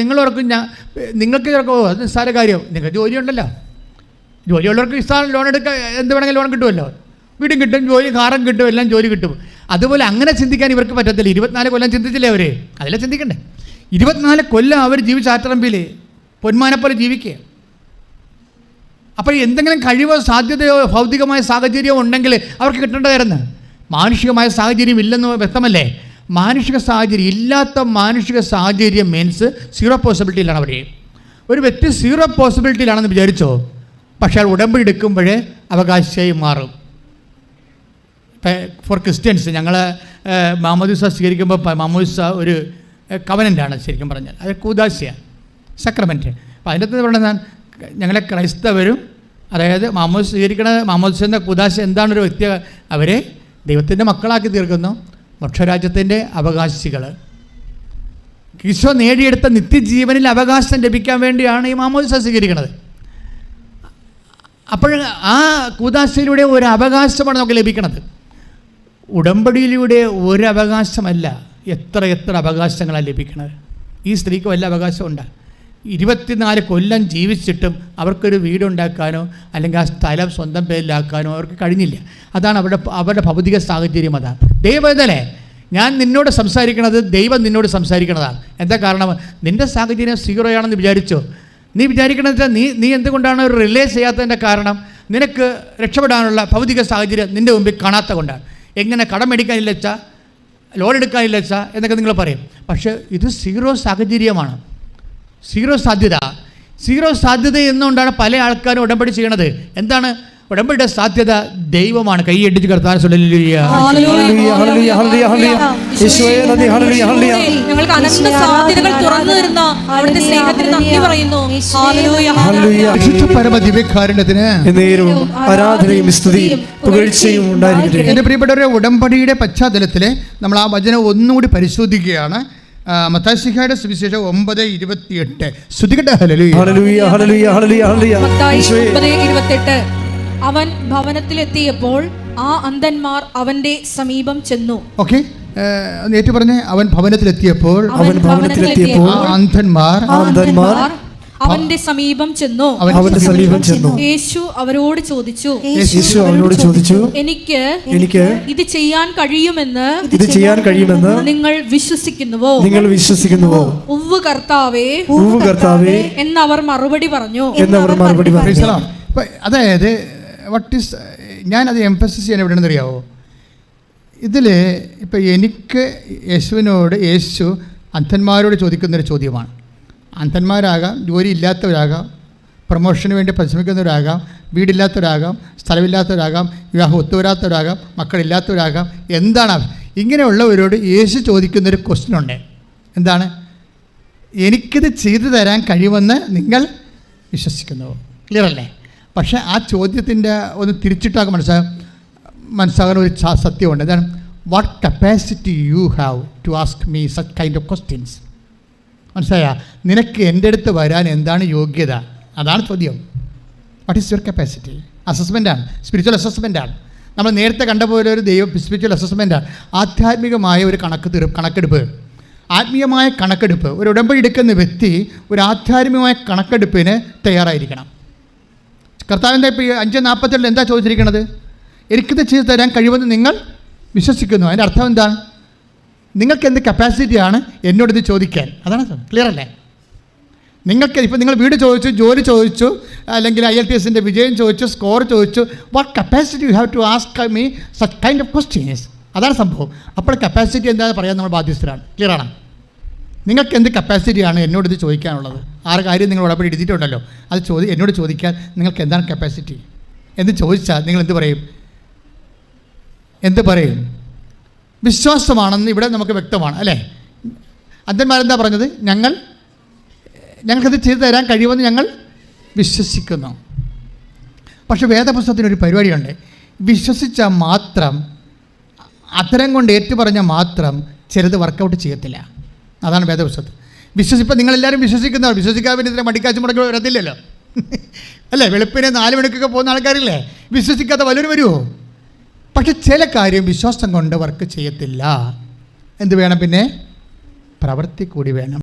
നിങ്ങൾക്ക് അത് നിസ്സാര കാര്യം. നിങ്ങൾക്ക് ജോലിയുണ്ടല്ലോ, ജോലിയുള്ളവർക്ക് ലോൺ എടുക്കാൻ എന്ത് വേണമെങ്കിലും ലോൺ കിട്ടുമല്ലോ. വീടും കിട്ടും, ജോലി, കാറും കിട്ടും, എല്ലാം ജോലി കിട്ടും. അതുപോലെ അങ്ങനെ ചിന്തിക്കാൻ ഇവർക്ക് പറ്റത്തില്ല. 24 കൊല്ലം ചിന്തിച്ചില്ലേ അവർ? അതിലെ ചിന്തിക്കണ്ടേ? 24 കൊല്ലം അവർ ജീവിച്ച ആറ്ററമ്പിൽ പൊന്മാനെ പോലെ ജീവിക്കുക. അപ്പോൾ എന്തെങ്കിലും കഴിവോ സാധ്യതയോ ഭൗതികമായ സാഹചര്യമോ ഉണ്ടെങ്കിൽ അവർക്ക് കിട്ടേണ്ടതായിരുന്നു. മാനുഷികമായ സാഹചര്യം ഇല്ലെന്ന് വ്യക്തമല്ലേ? മാനുഷിക സാഹചര്യം ഇല്ലാത്ത മാനുഷിക സാഹചര്യം മീൻസ് 0 പോസിബിലിറ്റിയിലാണ് അവർ. ഒരു വ്യക്തി 0 പോസിബിലിറ്റിയിലാണെന്ന് വിചാരിച്ചോ, പക്ഷേ അത് ഉടമ്പടി എടുക്കുമ്പോഴേ അവകാശിയായി മാറും. ഫോർ ക്രിസ്ത്യൻസ് ഞങ്ങൾ മാമോദിസ സ്വീകരിക്കുമ്പോൾ മാമോദിസ ഒരു കവനൻ്റാണ് ശരിക്കും പറഞ്ഞാൽ. അത് കൂദാശയാണ്, സക്രമെൻറ്റ്. അപ്പോൾ അതിൻ്റെ അകത്ത് പറഞ്ഞാൽ ഞങ്ങളെ ക്രൈസ്തവരും, അതായത് മാമോദിസ സ്വീകരിക്കണ മാമോദിസ കൂദാശ എന്താണൊരു വ്യക്തി, അവരെ ദൈവത്തിൻ്റെ മക്കളാക്കി തീർക്കുന്നു, മോക്ഷരാജ്യത്തിൻ്റെ അവകാശികൾ. ഈശോ നേടിയെടുത്ത നിത്യജീവനിൽ അവകാശം ലഭിക്കാൻ വേണ്ടിയാണ് ഈ മാമോദിസ സ്വീകരിക്കുന്നത്. അപ്പോൾ ആ കൂദാശയിലൂടെ ഒരു അവകാശമാണ് നമുക്ക് ലഭിക്കുന്നത്. ഉടമ്പടിയിലൂടെ ഒരു അവകാശമല്ല, എത്ര അവകാശങ്ങളാണ് ലഭിക്കുന്നത്. ഈ സ്ത്രീക്ക് വല്ല അവകാശമുണ്ട്? 24 കൊല്ലം ജീവിച്ചിട്ടും അവർക്കൊരു വീടുണ്ടാക്കാനോ അല്ലെങ്കിൽ ആ സ്ഥലം സ്വന്തം പേരിലാക്കാനോ അവർക്ക് കഴിഞ്ഞില്ല. അതാണ് അവരുടെ ഭൗതിക സാഹചര്യം. അതാണ് ദൈവവേദനേ, ഞാൻ നിന്നോട് സംസാരിക്കണത് ദൈവം നിന്നോട് സംസാരിക്കണതാണ്. എന്താ കാരണം? നിൻ്റെ സാഹചര്യം 0 ആണെന്ന് വിചാരിച്ചോ? നീ വിചാരിക്കണത് നീ എന്തുകൊണ്ടാണ് ഒരു റിലേ ചെയ്യാത്തതിൻ്റെ കാരണം നിനക്ക് രക്ഷപ്പെടാനുള്ള ഭൗതിക സാഹചര്യം നിൻ്റെ മുമ്പിൽ കാണാത്ത കൊണ്ടാണ്. എങ്ങനെ കടം മേടിക്കാനില്ല വെച്ചാ, ലോൺ എടുക്കാനില്ല വെച്ചാ എന്നൊക്കെ നിങ്ങൾ പറയും. പക്ഷേ ഇത് 0 സാഹചര്യമാണ്, 0 സാധ്യത. 0 സാധ്യത എന്നുകൊണ്ടാണ് പല ആൾക്കാരും ഉടമ്പടി ചെയ്യണത്. എന്താണ് ഉടമ്പടിയുടെ സാധ്യത? ദൈവമാണ്. കൈ അടിച്ച് കർത്താൻ ഞങ്ങൾക്ക് അനന്ത സാധ്യതകൾ തുറന്നു തരുന്ന അവിടുത്തെ സ്നേഹത്തിന് നന്ദി പറയുന്നു. പരമദിവ്യകാരുണ്യത്തിന് ആരാധനയും സ്തുതിയും പുകഴ്ചയും ഉണ്ടായിരിക്കട്ടെ. എൻ്റെ പ്രിയപ്പെട്ടവരെ, ഉടമ്പടിയുടെ പശ്ചാത്തലത്തിൽ നമ്മൾ ആ വചനം ഒന്നുകൂടി പരിശോധിക്കുകയാണ്. മത്തായിയുടെ സുവിശേഷം 9:28. സ്തുതിക്കട്ടെ. ഹല്ലേലൂയ ഹല്ലേലൂയ ഹല്ലേലൂയ ഹല്ലേലൂയ. മത്തായി 9:28. അവൻ ഭവനത്തിലെത്തിയപ്പോൾ ആ അന്ധന്മാർ അവന്റെ സമീപം ചെന്നു. ഓക്കെ, ഏറ്റു പറഞ്ഞേ. അവൻ ഭവനത്തിലെത്തിയപ്പോൾ അന്ധന്മാർ അവന്റെ സമീപം ചെന്നു. യേശു അവരോട് ചോദിച്ചു, എനിക്ക് ഇത് ചെയ്യാൻ കഴിയുമെന്ന് നിങ്ങൾ വിശ്വസിക്കുന്നുവോ? ഉവ്വ് കർത്താവേ എന്നവർ മറുപടി പറഞ്ഞു. അതായത് ഞാനത് എംഫസിസ് ചെയ്യാൻ എവിടെയാണെന്ന് അറിയാവോ? ഇതിൽ ഇപ്പം എനിക്ക് യേശു അന്ധന്മാരോട് ചോദിക്കുന്നൊരു ചോദ്യമാണ്. അന്ധന്മാരാകാം, ജോലി ഇല്ലാത്തവരാകാം, പ്രൊമോഷന് വേണ്ടി പരിശ്രമിക്കുന്നവരാകാം, വീടില്ലാത്തവരാകാം, സ്ഥലമില്ലാത്തവരാകാം, വിവാഹം ഒത്തുവരാത്തവരാകാം, മക്കളില്ലാത്തവരാകാം. എന്താണ് ഇങ്ങനെയുള്ളവരോട് യേശു ചോദിക്കുന്നൊരു ക്വസ്റ്റ്യൻ ഉണ്ട്. എന്താണ്? എനിക്കിത് ചെയ്തു തരാൻ കഴിയുമെന്ന് നിങ്ങൾ വിശ്വസിക്കുന്നുവോ? ക്ലിയർ അല്ലേ? പക്ഷേ ആ ചോദ്യത്തിൻ്റെ ഒന്ന് തിരിച്ചിട്ടാൽ മനസ്സിലാകുന്ന ഒരു സത്യമുണ്ട്. എന്താണ്? What capacity you have to ask me such kind of questions. മനസ്സിലായ? നിനക്ക് എൻ്റെ അടുത്ത് വരാൻ എന്താണ് യോഗ്യത? അതാണ് ചോദ്യം. What is your capacity? അസസ്മെൻ്റാണ്, സ്പിരിച്വൽ അസസ്മെൻ്റാണ്. നമ്മൾ നേരത്തെ കണ്ട പോലെ ഒരു സ്പിരിച്വൽ അസസ്മെൻ്റാണ്. ആധ്യാത്മികമായ ഒരു കണക്കെടുപ്പ്, ആത്മീയമായ കണക്കെടുപ്പ്. ഒരു ഉടമ്പടി എടുക്കുന്ന വ്യക്തി ഒരു ആധ്യാത്മികമായ കണക്കെടുപ്പിന് തയ്യാറായിരിക്കണം. കർത്താവിൻ്റെ ഇപ്പോൾ 5:47 എന്താ ചോദിച്ചിരിക്കുന്നത്? എനിക്കിത് ചെയ്തു തരാൻ കഴിയുമെന്ന് നിങ്ങൾ വിശ്വസിക്കുന്നു. അതിൻ്റെ അർത്ഥം എന്താണ്? നിങ്ങൾക്ക് എന്ത് കപ്പാസിറ്റിയാണ് എന്നോടിത് ചോദിക്കാൻ? അതാണ്. ക്ലിയർ അല്ലേ? നിങ്ങൾക്ക് ഇപ്പോൾ നിങ്ങൾ വീട് ചോദിച്ചു, ജോലി ചോദിച്ചു, അല്ലെങ്കിൽ IELTS വിജയം ചോദിച്ചു, സ്കോർ ചോദിച്ചു. What capacity you have to ask me such kind of questions. അതാണ് സംഭവം. അപ്പോൾ കപ്പാസിറ്റി എന്താണെന്ന് പറയാൻ നമ്മൾ ബാധ്യസ്ഥരാണ്. ക്ലിയറാണ്? നിങ്ങൾക്ക് എന്ത് കപ്പാസിറ്റിയാണ് എന്നോടിത് ചോദിക്കാനുള്ളത്? 6 കാര്യം നിങ്ങൾ ഉടമ്പടി എഴുതിയിട്ടുണ്ടല്ലോ. അത് എന്നോട് ചോദിക്കാൻ നിങ്ങൾക്ക് എന്താണ് കപ്പാസിറ്റി എന്ന് ചോദിച്ചാൽ നിങ്ങൾ എന്ത് പറയും? വിശ്വാസമാണെന്ന് ഇവിടെ നമുക്ക് വ്യക്തമാണ് അല്ലേ? അന്ധന്മാരെന്താ പറഞ്ഞത്? ഞങ്ങൾക്കത് ചെയ്തു തരാൻ കഴിയുമെന്ന് ഞങ്ങൾ വിശ്വസിക്കുന്നു. പക്ഷെ വേദപുസ്തകത്തിനൊരു പരിപാടിയുണ്ട്. വിശ്വസിച്ചാൽ മാത്രം, അത്തരം കൊണ്ട് ഏറ്റുപറഞ്ഞാൽ മാത്രം ചിലത് വർക്കൗട്ട് ചെയ്യത്തില്ല. അതാണ് വേദപുസ്തകത്തിൽ. ഇപ്പം നിങ്ങളെല്ലാവരും വിശ്വസിക്കുന്നവർ, വിശ്വസിക്കാൻ വേണ്ടി മടിക്കാച്ചു മുടക്കി വരത്തില്ലല്ലോ അല്ലേ? വെളുപ്പിനെ 4 മണിക്കൊക്കെ പോകുന്ന ആൾക്കാരില്ലേ? വിശ്വസിക്കാത്ത വല്ലവരും വരുമോ? പക്ഷെ ചില കാര്യം വിശ്വാസം കൊണ്ട് വർക്ക് ചെയ്യത്തില്ല. എന്ത് വേണം? പിന്നെ പ്രവൃത്തി കൂടി വേണം.